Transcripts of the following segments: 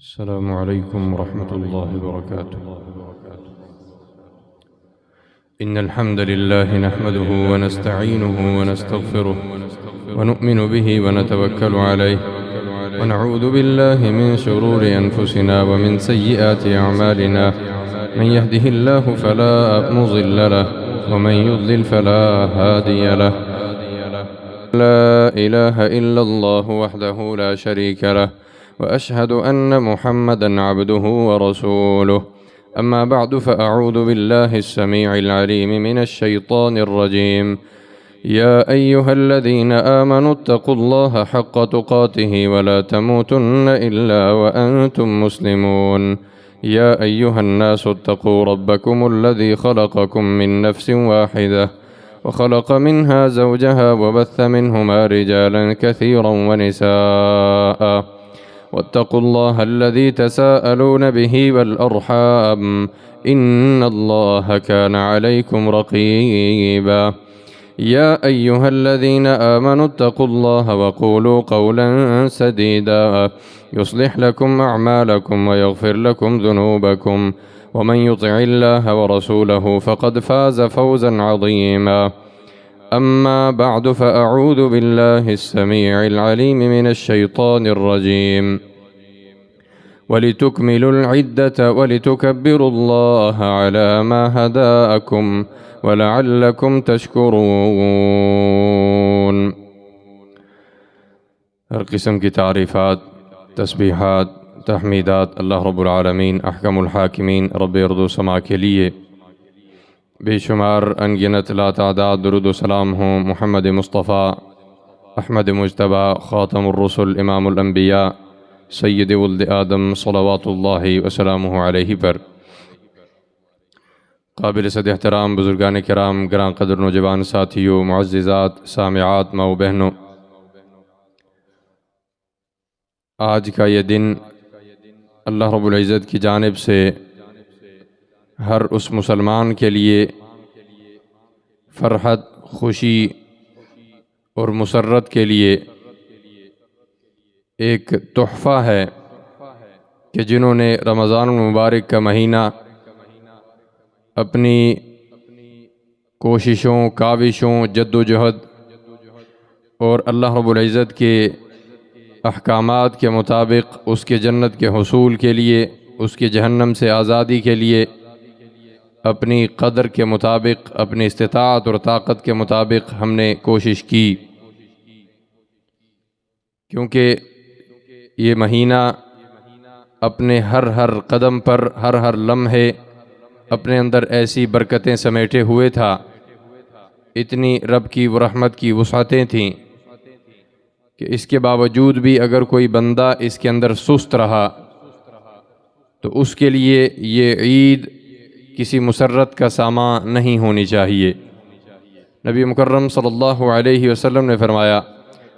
السلام عليكم ورحمة الله وبركاته. إن الحمد لله نحمده ونستعينه ونستغفره ونؤمن به ونتوكل عليه ونعوذ بالله من شرور أنفسنا ومن سيئات أعمالنا. من يهده الله فلا مضل له ومن يضلل فلا هادي له. لا إله إلا الله وحده لا شريك له وأشهد أن محمدًا عبده ورسوله. أما بعد فأعوذ بالله السميع العليم من الشيطان الرجيم. يا أيها الذين آمنوا اتقوا الله حق تقاته ولا تموتن إلا وأنتم مسلمون. يا أيها الناس اتقوا ربكم الذي خلقكم من نفس واحدة وخلق منها زوجها وبث منهما رجالا كثيرا ونساء. واتقوا الله الذي تساءلون به والأرحام إن الله كان عليكم رقيبا. يا أيها الذين آمنوا اتقوا الله وقولوا قولا سديدا يصلح لكم أعمالكم ويغفر لكم ذنوبكم ومن يطع الله ورسوله فقد فاز فوزا عظيما. أما بعد فأعوذ بالله السميع العليم من الشيطان الرجيم. ولتكملوا العدة ولتكبروا الله على ما هداكم ولعلكم تشكرون. ہر قسم کی تعریفات، تسبیحات، تحمیدات اللہ رب العالمین احکم الحاکمین رب ارض و سما کے لیے بے شمار انگنت لا تعداد درود و سلام ہوں محمد مصطفیٰ احمد مجتبیٰ خاتم الرسل امام الانبیاء سید ولد آدم صلوات اللہ وسلامہ علیہ پر۔ قابل صد احترام بزرگان کرام، گراں قدر نوجوان ساتھیوں، معززات، سامعات، ماؤ بہنوں، آج کا یہ دن اللہ رب العزت کی جانب سے ہر اس مسلمان کے لیے فرحت، خوشی اور مسرت کے لیے ایک تحفہ ہے کہ جنہوں نے رمضان المبارک کا مہینہ اپنی کوششوں، کاوشوں، جد و جہد اور اللہ رب العزت کے احکامات کے مطابق اس کے جنت کے حصول کے لیے، اس کے جہنم سے آزادی کے لیے اپنی قدر کے مطابق، اپنی استطاعت اور طاقت کے مطابق ہم نے کوشش کی، کیونکہ یہ مہینہ اپنے ہر قدم پر، ہر لمحے اپنے اندر ایسی برکتیں سمیٹے ہوئے تھا، اتنی رب کی و رحمت کی وسعتیں تھیں کہ اس کے باوجود بھی اگر کوئی بندہ اس کے اندر سست رہا تو اس کے لیے یہ عید کسی مسرت کا سامان نہیں ہونی چاہیے۔ نبی مکرم صلی اللہ علیہ وسلم نے فرمایا،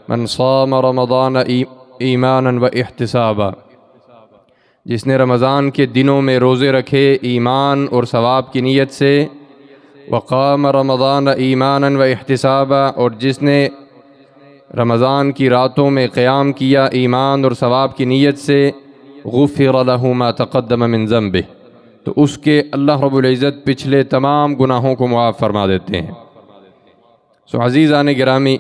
من صام رمضان ایمانا و احتسابا، جس نے رمضان کے دنوں میں روزے رکھے ایمان اور ثواب کی نیت سے، وقام رمضان ایمانا و احتسابا، اور جس نے رمضان کی راتوں میں قیام کیا ایمان اور ثواب کی نیت سے، غفر له ما تقدم من ذنبه، تو اس کے اللہ رب العزت پچھلے تمام گناہوں کو معاف فرما دیتے ہیں۔ عزیزان گرامی،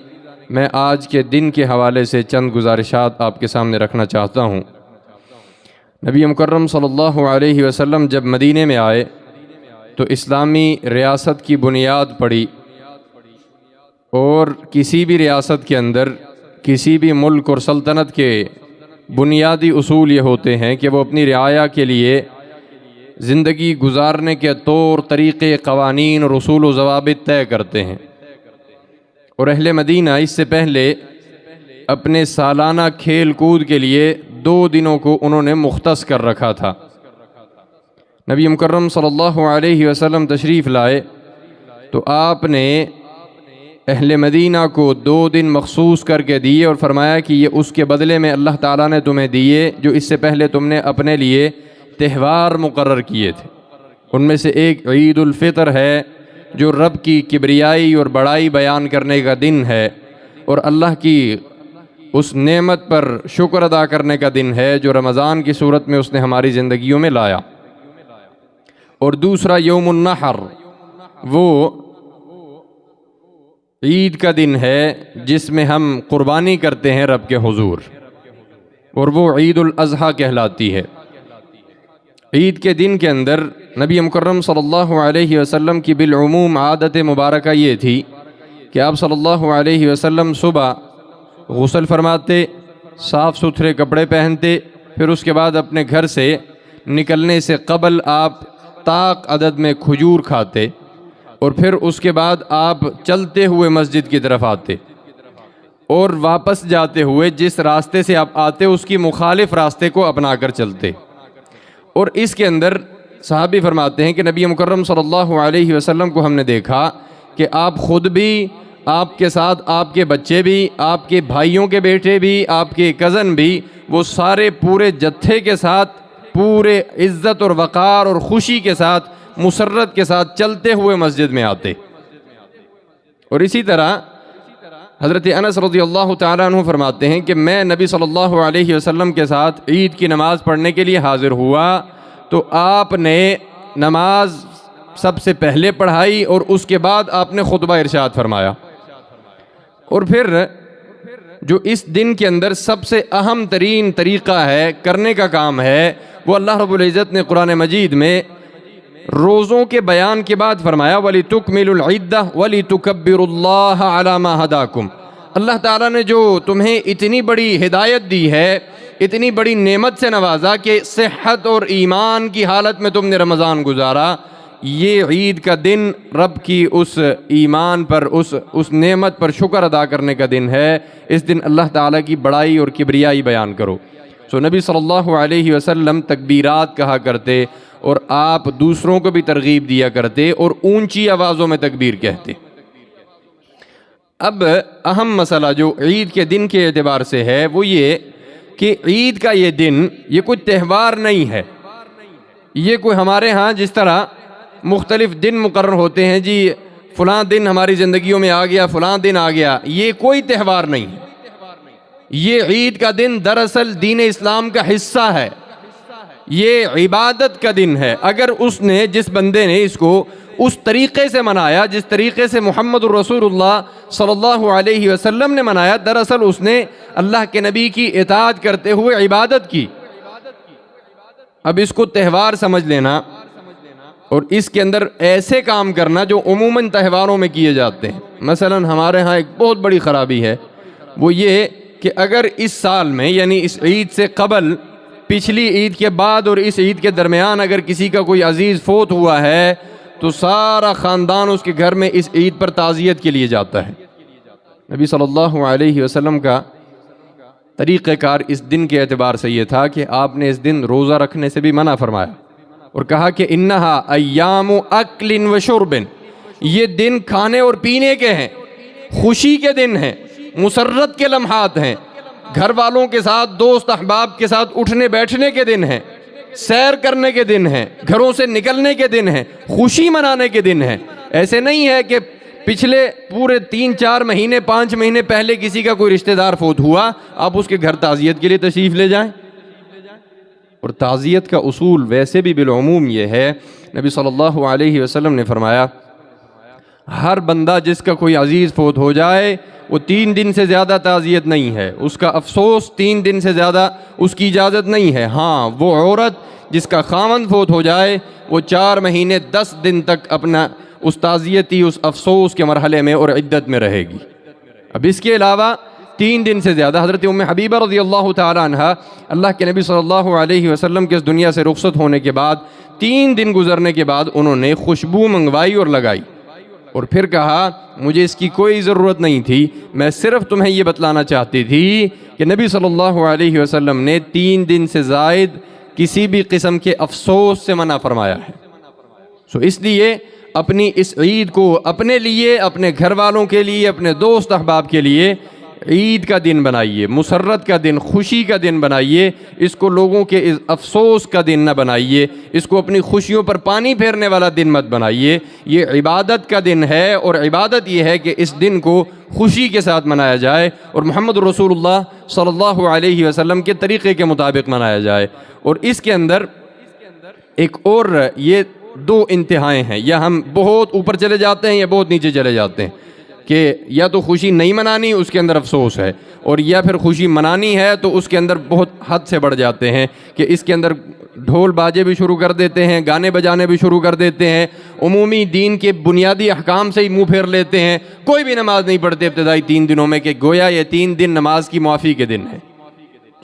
میں آج کے دن کے حوالے سے چند گزارشات آپ کے سامنے رکھنا چاہتا ہوں۔ نبی مکرم صلی اللہ علیہ وسلم جب مدینے میں آئے تو اسلامی ریاست کی بنیاد پڑی، اور کسی بھی ریاست کے اندر، کسی بھی ملک اور سلطنت کے بنیادی اصول یہ ہوتے ہیں کہ وہ اپنی رعایا کے لیے زندگی گزارنے کے طور طریقے، قوانین اور اصول و ضوابط طے کرتے ہیں، اور اہل مدینہ اس سے پہلے اپنے سالانہ کھیل کود کے لیے 2 دنوں کو انہوں نے مختص کر رکھا تھا۔ نبی مکرم صلی اللہ علیہ وسلم تشریف لائے تو آپ نے اہل مدینہ کو 2 دن مخصوص کر کے دیے اور فرمایا کہ یہ اس کے بدلے میں اللہ تعالیٰ نے تمہیں دیے جو اس سے پہلے تم نے اپنے لیے تہوار مقرر کیے تھے۔ ان میں سے ایک عید الفطر ہے جو رب کی کبریائی اور بڑائی بیان کرنے کا دن ہے، اور اللہ کی اس نعمت پر شکر ادا کرنے کا دن ہے جو رمضان کی صورت میں اس نے ہماری زندگیوں میں لایا۔ اور دوسرا یوم النحر، وہ عید کا دن ہے جس میں ہم قربانی کرتے ہیں رب کے حضور، اور وہ عید الاضحیٰ کہلاتی ہے۔ عید کے دن کے اندر نبی مکرم صلی اللہ علیہ وسلم کی بالعموم عادت مبارکہ یہ تھی کہ آپ صلی اللہ علیہ وسلم صبح غسل فرماتے، صاف ستھرے کپڑے پہنتے، پھر اس کے بعد اپنے گھر سے نکلنے سے قبل آپ طاق عدد میں کھجور کھاتے، اور پھر اس کے بعد آپ چلتے ہوئے مسجد کی طرف آتے، اور واپس جاتے ہوئے جس راستے سے آپ آتے اس کی مخالف راستے کو اپنا کر چلتے۔ اور اس کے اندر صحابی فرماتے ہیں کہ نبی مکرم صلی اللہ علیہ وسلم کو ہم نے دیکھا کہ آپ خود بھی، آپ کے ساتھ آپ کے بچے بھی، آپ کے بھائیوں کے بیٹے بھی، آپ کے کزن بھی، وہ سارے پورے جتھے کے ساتھ پورے عزت اور وقار اور خوشی کے ساتھ مسرت کے ساتھ چلتے ہوئے مسجد میں آتے۔ اور اسی طرح حضرت انس رضی اللہ تعالیٰ عنہ فرماتے ہیں کہ میں نبی صلی اللہ علیہ وسلم کے ساتھ عید کی نماز پڑھنے کے لیے حاضر ہوا تو آپ نے نماز سب سے پہلے پڑھائی اور اس کے بعد آپ نے خطبہ ارشاد فرمایا۔ اور پھر جو اس دن کے اندر سب سے اہم ترین طریقہ ہے، کرنے کا کام ہے، وہ اللہ رب العزت نے قرآن مجید میں روزوں کے بیان کے بعد فرمایا وَلِتُكْمِلُوا الْعِدَّةَ وَلِتُكَبِّرُوا اللَّهَ عَلَى مَا هَدَاكُمْ۔ اللہ تعالیٰ نے جو تمہیں اتنی بڑی ہدایت دی ہے، اتنی بڑی نعمت سے نوازا کہ صحت اور ایمان کی حالت میں تم نے رمضان گزارا، یہ عید کا دن رب کی اس ایمان پر، اس نعمت پر شکر ادا کرنے کا دن ہے۔ اس دن اللہ تعالیٰ کی بڑائی اور کبریائی بیان کرو۔ سو نبی صلی اللہ علیہ وسلم تکبیرات کہا کرتے، اور آپ دوسروں کو بھی ترغیب دیا کرتے اور اونچی آوازوں میں تکبیر کہتے۔ اب اہم مسئلہ جو عید کے دن کے اعتبار سے ہے وہ یہ کہ عید کا یہ دن یہ کوئی تہوار نہیں ہے، یہ کوئی ہمارے ہاں جس طرح مختلف دن مقرر ہوتے ہیں، جی فلاں دن ہماری زندگیوں میں آ گیا، فلاں دن آ گیا، یہ کوئی تہوار نہیں ہے۔ یہ عید کا دن دراصل دین اسلام کا حصہ ہے، یہ عبادت کا دن ہے۔ اگر اس نے، جس بندے نے اس کو اس طریقے سے منایا جس طریقے سے محمد الرسول اللہ صلی اللہ علیہ وسلم نے منایا، دراصل اس نے اللہ کے نبی کی اطاعت کرتے ہوئے عبادت کی۔ اب اس کو تہوار سمجھ لینا اور اس کے اندر ایسے کام کرنا جو عموماً تہواروں میں کیے جاتے ہیں، مثلا ہمارے ہاں ایک بہت بڑی خرابی ہے، وہ یہ کہ اگر اس سال میں یعنی اس عید سے قبل، پچھلی عید کے بعد اور اس عید کے درمیان اگر کسی کا کوئی عزیز فوت ہوا ہے تو سارا خاندان اس کے گھر میں اس عید پر تعزیت کے لیے جاتا ہے۔ نبی صلی اللہ علیہ وسلم کا طریقہ کار اس دن کے اعتبار سے یہ تھا کہ آپ نے اس دن روزہ رکھنے سے بھی منع فرمایا اور کہا کہ انہا ایام اکل و شرب، یہ دن کھانے اور پینے کے ہیں، خوشی کے دن ہیں، مسرت کے لمحات ہیں، گھر والوں کے ساتھ، دوست احباب کے ساتھ اٹھنے بیٹھنے کے دن ہیں، سیر کرنے کے دن ہیں، گھروں سے نکلنے کے دن ہیں، خوشی منانے کے دن ہیں۔ ایسے نہیں ہے کہ پچھلے پورے 3-4 مہینے 5 مہینے پہلے کسی کا کوئی رشتہ دار فوت ہوا، آپ اس کے گھر تعزیت کے لیے تشریف لے جائیں۔ اور تعزیت کا اصول ویسے بھی بالعموم یہ ہے، نبی صلی اللہ علیہ وسلم نے فرمایا ہر بندہ جس کا کوئی عزیز فوت ہو جائے وہ 3 دن سے زیادہ تعزیت نہیں ہے، اس کا افسوس 3 دن سے زیادہ اس کی اجازت نہیں ہے۔ ہاں، وہ عورت جس کا خاوند فوت ہو جائے وہ 4 مہینے 10 دن تک اپنا اس تعزیتی، اس افسوس کے مرحلے میں اور عدت میں رہے گی۔ اب اس کے علاوہ 3 دن سے زیادہ، حضرت ام حبیبہ رضی اللہ تعالی عنہ اللہ کے نبی صلی اللہ علیہ وسلم کے اس دنیا سے رخصت ہونے کے بعد 3 دن گزرنے کے بعد انہوں نے خوشبو منگوائی اور لگائی اور پھر کہا مجھے اس کی کوئی ضرورت نہیں تھی، میں صرف تمہیں یہ بتلانا چاہتی تھی کہ نبی صلی اللہ علیہ وسلم نے 3 دن سے زائد کسی بھی قسم کے افسوس سے منع فرمایا ہے۔ اس لیے اپنی اس عید کو اپنے لیے، اپنے گھر والوں کے لیے، اپنے دوست احباب کے لیے عید کا دن بنائیے، مسرت کا دن، خوشی کا دن بنائیے، اس کو لوگوں کے افسوس کا دن نہ بنائیے، اس کو اپنی خوشیوں پر پانی پھیرنے والا دن مت بنائیے۔ یہ عبادت کا دن ہے، اور عبادت یہ ہے کہ اس دن کو خوشی کے ساتھ منایا جائے اور محمد رسول اللہ صلی اللہ علیہ وسلم کے طریقے کے مطابق منایا جائے۔ اور اس کے اندر ایک اور یہ دو انتہائیں ہیں، یا ہم بہت اوپر چلے جاتے ہیں یا بہت نیچے چلے جاتے ہیں، کہ یا تو خوشی نہیں منانی اس کے اندر افسوس ہے، اور یا پھر خوشی منانی ہے تو اس کے اندر بہت حد سے بڑھ جاتے ہیں کہ اس کے اندر ڈھول باجے بھی شروع کر دیتے ہیں، گانے بجانے بھی شروع کر دیتے ہیں، عمومی دین کے بنیادی احکام سے ہی منہ پھیر لیتے ہیں، کوئی بھی نماز نہیں پڑھتے ابتدائی 3 دنوں میں، کہ گویا یہ 3 دن نماز کی معافی کے دن ہے۔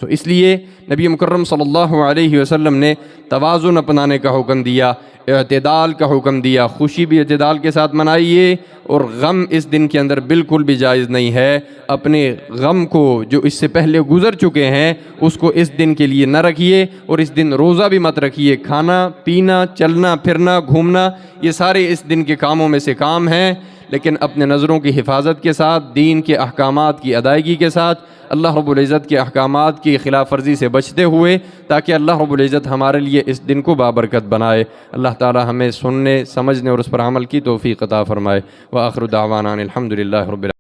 تو اس لیے نبی مکرم صلی اللہ علیہ وسلم نے توازن اپنانے کا حکم دیا، اعتدال کا حکم دیا، خوشی بھی اعتدال کے ساتھ منائیے، اور غم اس دن کے اندر بالکل بھی جائز نہیں ہے۔ اپنے غم کو جو اس سے پہلے گزر چکے ہیں اس کو اس دن کے لیے نہ رکھیے، اور اس دن روزہ بھی مت رکھیے۔ کھانا پینا، چلنا پھرنا، گھومنا، یہ سارے اس دن کے کاموں میں سے کام ہیں، لیکن اپنے نظروں کی حفاظت کے ساتھ، دین کے احکامات کی ادائیگی کے ساتھ، اللہ رب العزت کے احکامات کی خلاف ورزی سے بچتے ہوئے، تاکہ اللہ رب العزت ہمارے لیے اس دن کو بابرکت بنائے۔ اللہ تعالی ہمیں سننے، سمجھنے اور اس پر عمل کی توفیق عطا فرمائے۔ وآخر دعوانا الحمدللہ رب العالمین۔